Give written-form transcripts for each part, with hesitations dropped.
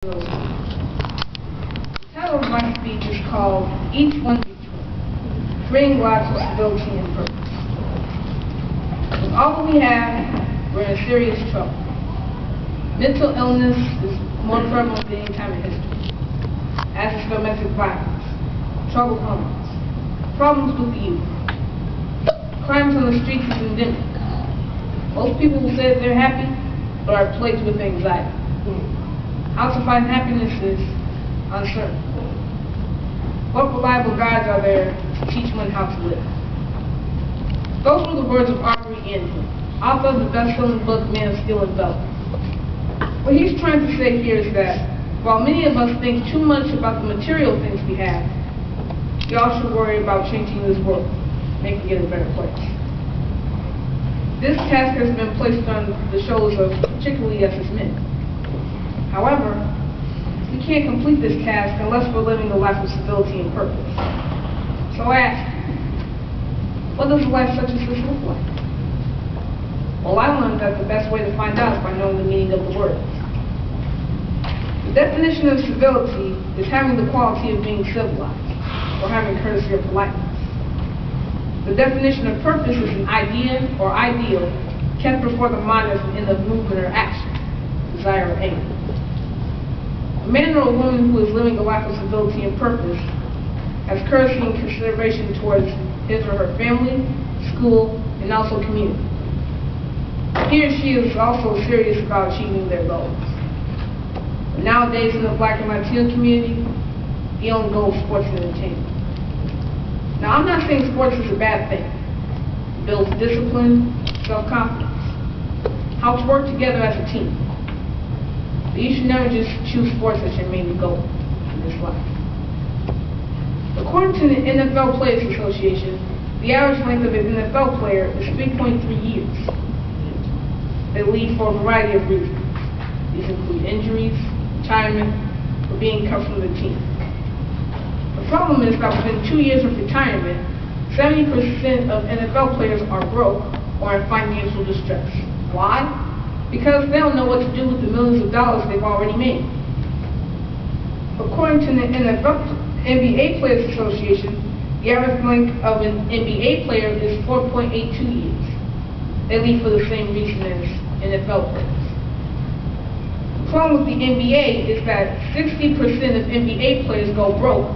The title of my speech is called Each One Between, Creating Lives with Civility and Purpose. With all that we have, we're in serious trouble. Mental illness is more prevalent than any time in history, as is domestic violence, troubled homes, problems with the youth. Crimes on the streets is endemic. Most people who say they're happy are plagued with anxiety. How to find happiness is uncertain. What reliable guides are there to teach one how to live? Those were the words of Aubrey Andrew, author of the best-selling book Man of Steel and Velvet. What he's trying to say here is that while many of us think too much about the material things we have, we all should worry about changing this world, making it a better place. This task has been placed on the shoulders of particularly us as men. However, we can't complete this task unless we're living a life of civility and purpose. So I ask you, what does a life such as this look like? Well, I learned that the best way to find out is by knowing the meaning of the words. The definition of civility is having the quality of being civilized, or having courtesy or politeness. The definition of purpose is an idea or ideal kept before the mind as an end of movement or action, desire or aim. A man or a woman who is living a life of civility and purpose has courtesy and consideration towards his or her family, school, and also community. He or she is also serious about achieving their goals. But nowadays in the Black and Latino community, the only goal is sports and entertainment. Now, I'm not saying sports is a bad thing. It builds discipline, self-confidence, how to work together as a team. But you should never just choose sports as your main goal in this life. According to the NFL Players Association, the average length of an NFL player is 3.3 years. They leave for a variety of reasons. These include injuries, retirement, or being cut from the team. The problem is that within 2 years of retirement, 70% of NFL players are broke or in financial distress. Why? Because they don't know what to do with the millions of dollars they've already made. According to the NBA Players Association, the average length of an NBA player is 4.82 years. They leave for the same reason as NFL players. The problem with the NBA is that 60% of NBA players go broke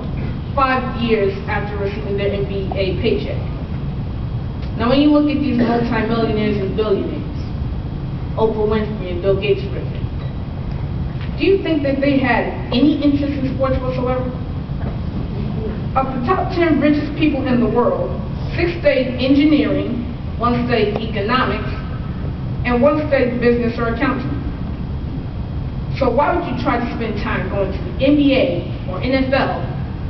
5 years after receiving their NBA paycheck. Now, when you look at these multimillionaires and billionaires, Oprah Winfrey and Bill Gates, for example, do you think that they had any interest in sports whatsoever? Of the top 10 richest people in the world, 6 studied engineering, 1 studied economics, and 1 studied business or accounting. So why would you try to spend time going to the NBA or NFL,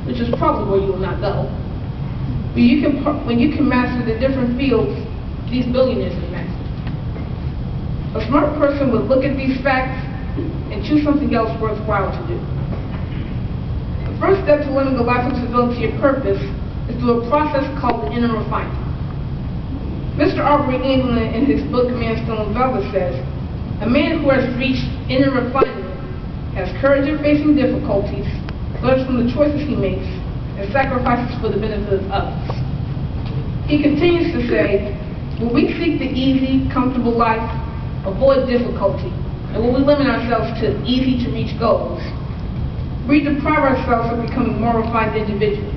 which is probably where you will not go, when you can master the different fields these billionaires have mastered? A smart person would look at these facts and choose something else worthwhile to do. The first step to living a life of civility and purpose is through a process called the inner refinement. Mr. Aubrey Andrew in his book Man of Steel and Velvet says, a man who has reached inner refinement has courage in facing difficulties, learns from the choices he makes, and sacrifices for the benefit of others. He continues to say, when we seek the easy, comfortable life, avoid difficulty, and when we limit ourselves to easy-to-reach goals, we deprive ourselves of becoming more refined individuals.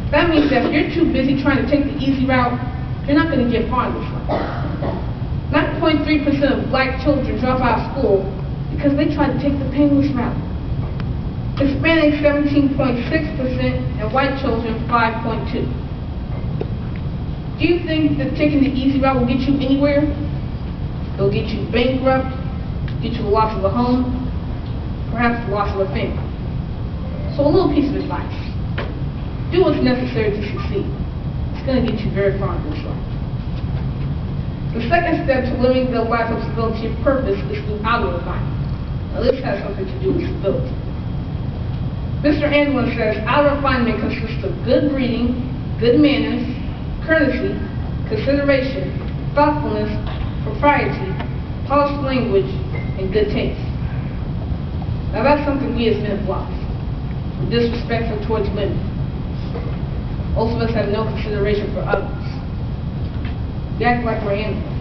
That means that if you're too busy trying to take the easy route, you're not going to get far in this life. 9.3% of black children drop out of school because they try to take the painless route. Hispanic 17.6% and white children 5.2%. Do you think that taking the easy route will get you anywhere? It'll get you bankrupt, get you the loss of a home, perhaps the loss of a family. So a little piece of advice. Do what's necessary to succeed. It's going to get you very far in this life. The second step to living the life of civility and purpose is through outer refinement. Now this has something to do with civility. Mr. Andrew says outer refinement consists of good breeding, good manners, courtesy, consideration, thoughtfulness, propriety, polished language, and good taste. Now that's something we as men have lost. We're disrespectful towards women. Most of us have no consideration for others. We act like we're animals.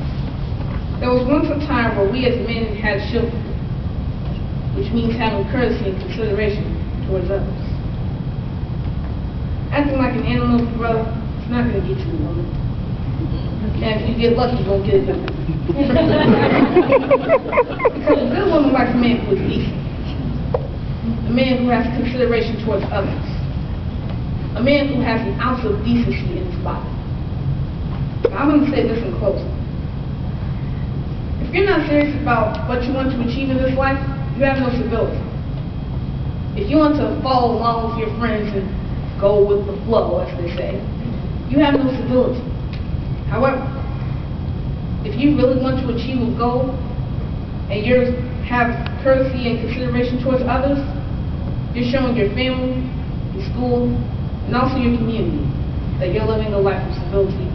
There was once a time where we as men had chivalry, which means having courtesy and consideration towards others. Acting like an animal, brother, it's not going to get you a woman. And if you get lucky, you won't get a good one. Because a good woman likes a man who is decent. A man who has consideration towards others. A man who has an ounce of decency in his body. Now, I'm going to say this in closing. If you're not serious about what you want to achieve in this life, you have no civility. If you want to follow along with your friends and go with the flow, as they say, you have no civility. However, if you really want to achieve a goal and you have courtesy and consideration towards others, you're showing your family, your school, and also your community that you're living a life of civility